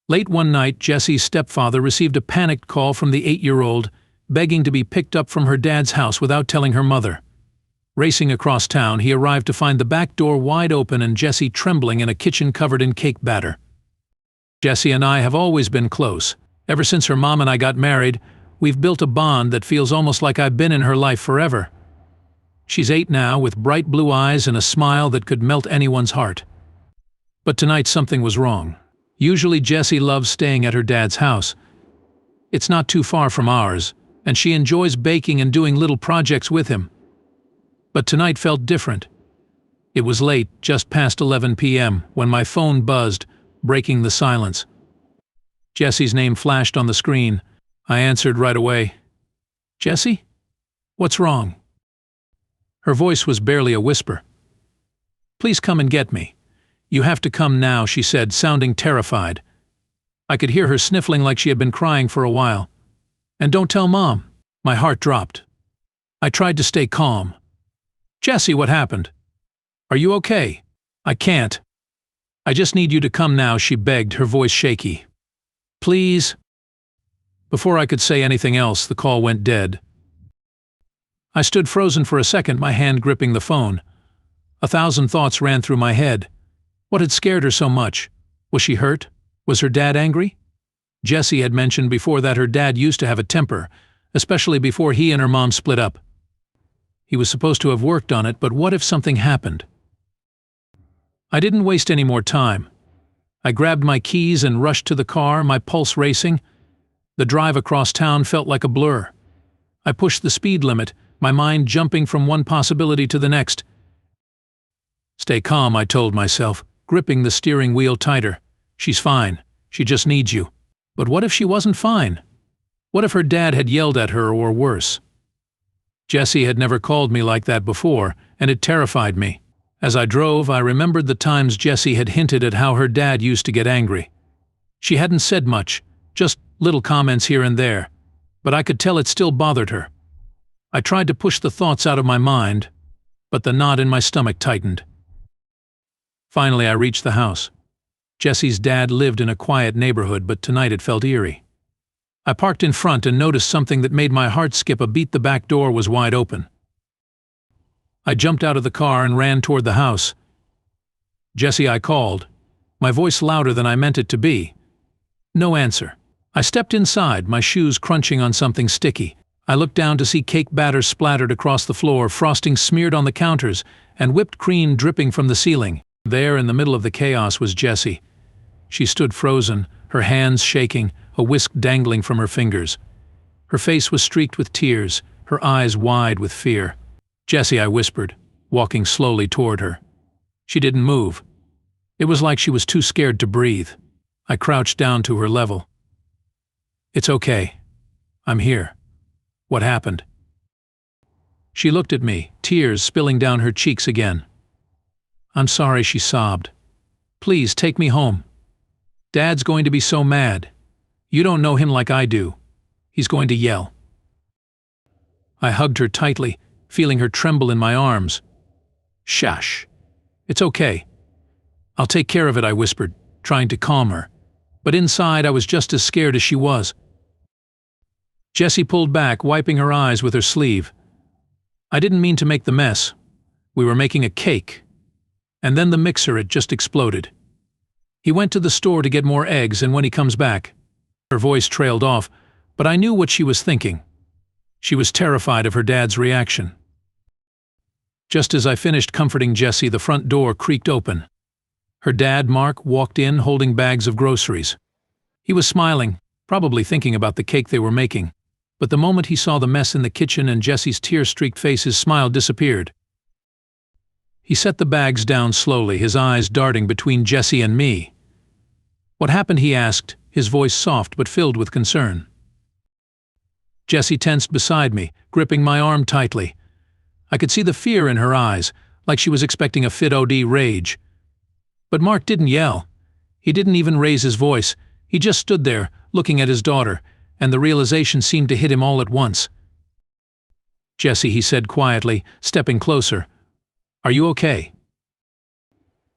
Late one night, Jesse's stepfather received a panicked call from the 8-year-old, begging to be picked up from her dad's house without telling her mother. Racing across town, he arrived to find the back door wide open and Jesse trembling in a kitchen covered in cake batter. Jesse and I have always been close. Ever since her mom and I got married, we've built a bond that feels almost like I've been in her life forever. She's 8 now, with bright blue eyes and a smile that could melt anyone's heart. But tonight something was wrong. Usually Jessie loves staying at her dad's house. It's not too far from ours, and she enjoys baking and doing little projects with him. But tonight felt different. It was late, just past 11 p.m., when my phone buzzed, breaking the silence. Jessie's name flashed on the screen. I answered right away. "Jessie? What's wrong?" Her voice was barely a whisper. "Please come and get me. You have to come now," she said, sounding terrified. I could hear her sniffling like she had been crying for a while. "And don't tell Mom." My heart dropped. I tried to stay calm. "Jessie, what happened? Are you okay?" "I can't. I just need you to come now," she begged, her voice shaky. "Please." Before I could say anything else, the call went dead. I stood frozen for a second, my hand gripping the phone. 1,000 thoughts ran through my head. What had scared her so much? Was she hurt? Was her dad angry? Jessie had mentioned before that her dad used to have a temper, especially before he and her mom split up. He was supposed to have worked on it, but what if something happened? I didn't waste any more time. I grabbed my keys and rushed to the car, my pulse racing. The drive across town felt like a blur. I pushed the speed limit, my mind jumping from one possibility to the next. "Stay calm," I told myself, gripping the steering wheel tighter. "She's fine. She just needs you." But what if she wasn't fine? What if her dad had yelled at her, or worse? Jessie had never called me like that before, and it terrified me. As I drove, I remembered the times Jessie had hinted at how her dad used to get angry. She hadn't said much, just little comments here and there, but I could tell it still bothered her. I tried to push the thoughts out of my mind, but the knot in my stomach tightened. Finally, I reached the house. Jessie's dad lived in a quiet neighborhood, but tonight it felt eerie. I parked in front and noticed something that made my heart skip a beat. The back door was wide open. I jumped out of the car and ran toward the house. "Jessie," I called, my voice louder than I meant it to be. No answer. I stepped inside, my shoes crunching on something sticky. I looked down to see cake batter splattered across the floor, frosting smeared on the counters, and whipped cream dripping from the ceiling. There, in the middle of the chaos, was Jessie. She stood frozen, her hands shaking, a whisk dangling from her fingers. Her face was streaked with tears, her eyes wide with fear. "Jessie," I whispered, walking slowly toward her. She didn't move. It was like she was too scared to breathe. I crouched down to her level. "It's okay. I'm here. What happened?" She looked at me, tears spilling down her cheeks again. "I'm sorry," she sobbed. "Please take me home. Dad's going to be so mad. You don't know him like I do. He's going to yell." I hugged her tightly, feeling her tremble in my arms. "Shush. It's okay. I'll take care of it," I whispered, trying to calm her. But inside I was just as scared as she was. Jessie pulled back, wiping her eyes with her sleeve. "I didn't mean to make the mess. We were making a cake. And then the mixer had just exploded. He went to the store to get more eggs, and when he comes back..." Her voice trailed off, but I knew what she was thinking. She was terrified of her dad's reaction. Just as I finished comforting Jessie, the front door creaked open. Her dad, Mark, walked in holding bags of groceries. He was smiling, probably thinking about the cake they were making. But the moment he saw the mess in the kitchen and Jessie's tear-streaked face, his smile disappeared. He set the bags down slowly, his eyes darting between Jessie and me. "What happened?" he asked, his voice soft but filled with concern. Jessie tensed beside me, gripping my arm tightly. I could see the fear in her eyes, like she was expecting a fit OD rage. But Mark didn't yell. He didn't even raise his voice. He just stood there, looking at his daughter, and the realization seemed to hit him all at once. "Jessie," he said quietly, stepping closer. "Are you okay?"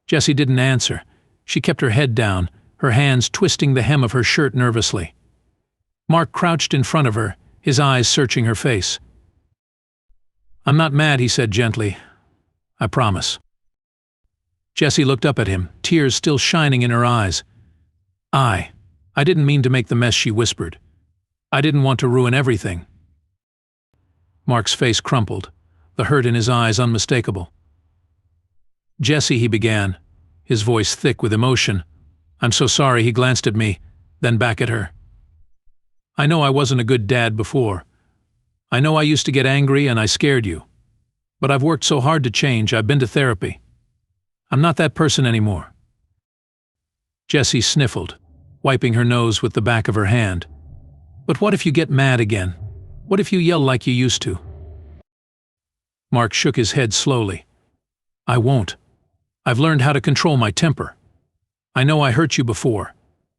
Jessie didn't answer. She kept her head down, her hands twisting the hem of her shirt nervously. Mark crouched in front of her, his eyes searching her face. "I'm not mad," he said gently. "I promise." Jessie looked up at him, tears still shining in her eyes. I didn't mean to make the mess," she whispered. "I didn't want to ruin everything." Mark's face crumpled, the hurt in his eyes unmistakable. "Jessie," he began, his voice thick with emotion. "I'm so sorry," he glanced at me, then back at her. "I know I wasn't a good dad before. I know I used to get angry and I scared you. But I've worked so hard to change, I've been to therapy. I'm not that person anymore." Jessie sniffled, wiping her nose with the back of her hand. "But what if you get mad again? What if you yell like you used to?" Mark shook his head slowly. "I won't. I've learned how to control my temper. I know I hurt you before,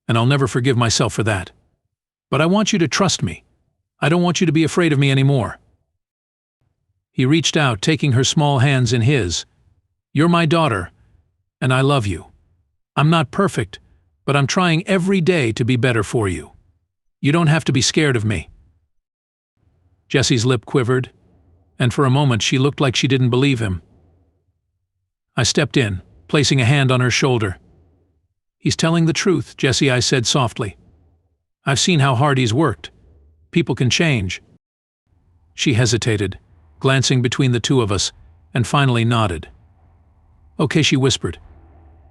and I'll never forgive myself for that. But I want you to trust me. I don't want you to be afraid of me anymore." He reached out, taking her small hands in his. "You're my daughter, and I love you. I'm not perfect, but I'm trying every day to be better for you. You don't have to be scared of me." Jessie's lip quivered, and for a moment she looked like she didn't believe him. I stepped in, placing a hand on her shoulder. "He's telling the truth, Jessie," I said softly. "I've seen how hard he's worked. People can change." She hesitated, glancing between the two of us, and finally nodded. "Okay," she whispered,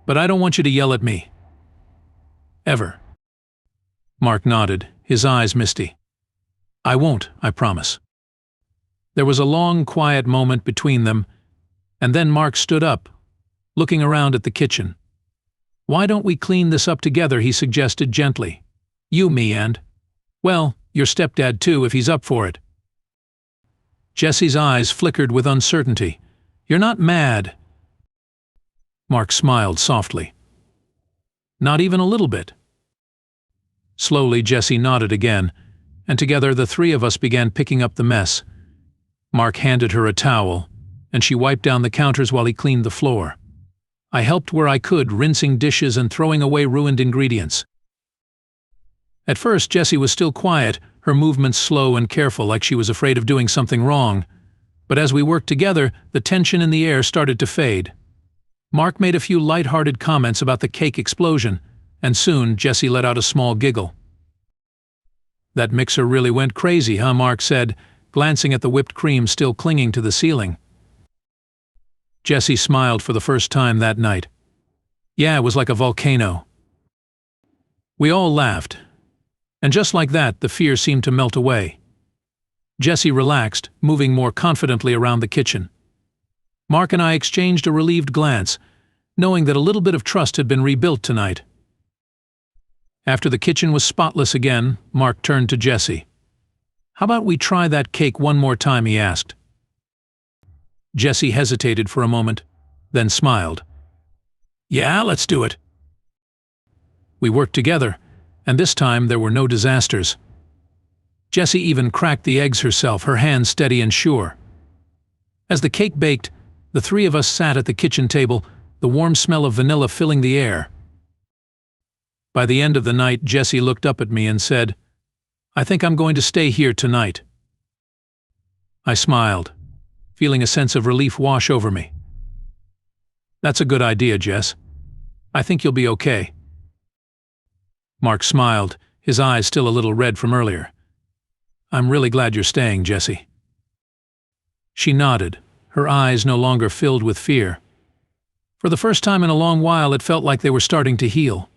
"but I don't want you to yell at me. Ever." Mark nodded, his eyes misty. "I won't, I promise." There was a long, quiet moment between them, and then Mark stood up, looking around at the kitchen. "Why don't we clean this up together?" he suggested gently. "You, me, and, well, your stepdad too, if he's up for it." Jessie's eyes flickered with uncertainty. "You're not mad?" Mark smiled softly. "Not even a little bit." Slowly Jessie nodded again, and together the three of us began picking up the mess. Mark handed her a towel, and she wiped down the counters while he cleaned the floor. I helped where I could, rinsing dishes and throwing away ruined ingredients. At first Jessie was still quiet, her movements slow and careful, like she was afraid of doing something wrong. But as we worked together, the tension in the air started to fade. Mark made a few light-hearted comments about the cake explosion, and soon Jessie let out a small giggle. "That mixer really went crazy, huh?" Mark said, glancing at the whipped cream still clinging to the ceiling. Jessie smiled for the first time that night. "Yeah, it was like a volcano." We all laughed, and just like that, the fear seemed to melt away. Jessie relaxed, moving more confidently around the kitchen. Mark and I exchanged a relieved glance, knowing that a little bit of trust had been rebuilt tonight. After the kitchen was spotless again, Mark turned to Jessie. "How about we try that cake one more time?" he asked. Jessie hesitated for a moment, then smiled. "Yeah, let's do it." We worked together, and this time there were no disasters. Jessie even cracked the eggs herself, her hands steady and sure. As the cake baked, the three of us sat at the kitchen table, the warm smell of vanilla filling the air. By the end of the night, Jessie looked up at me and said, "I think I'm going to stay here tonight." I smiled, feeling a sense of relief wash over me. "That's a good idea, Jess. I think you'll be okay." Mark smiled, his eyes still a little red from earlier. "I'm really glad you're staying, Jessie." She nodded, her eyes no longer filled with fear. For the first time in a long while, it felt like they were starting to heal.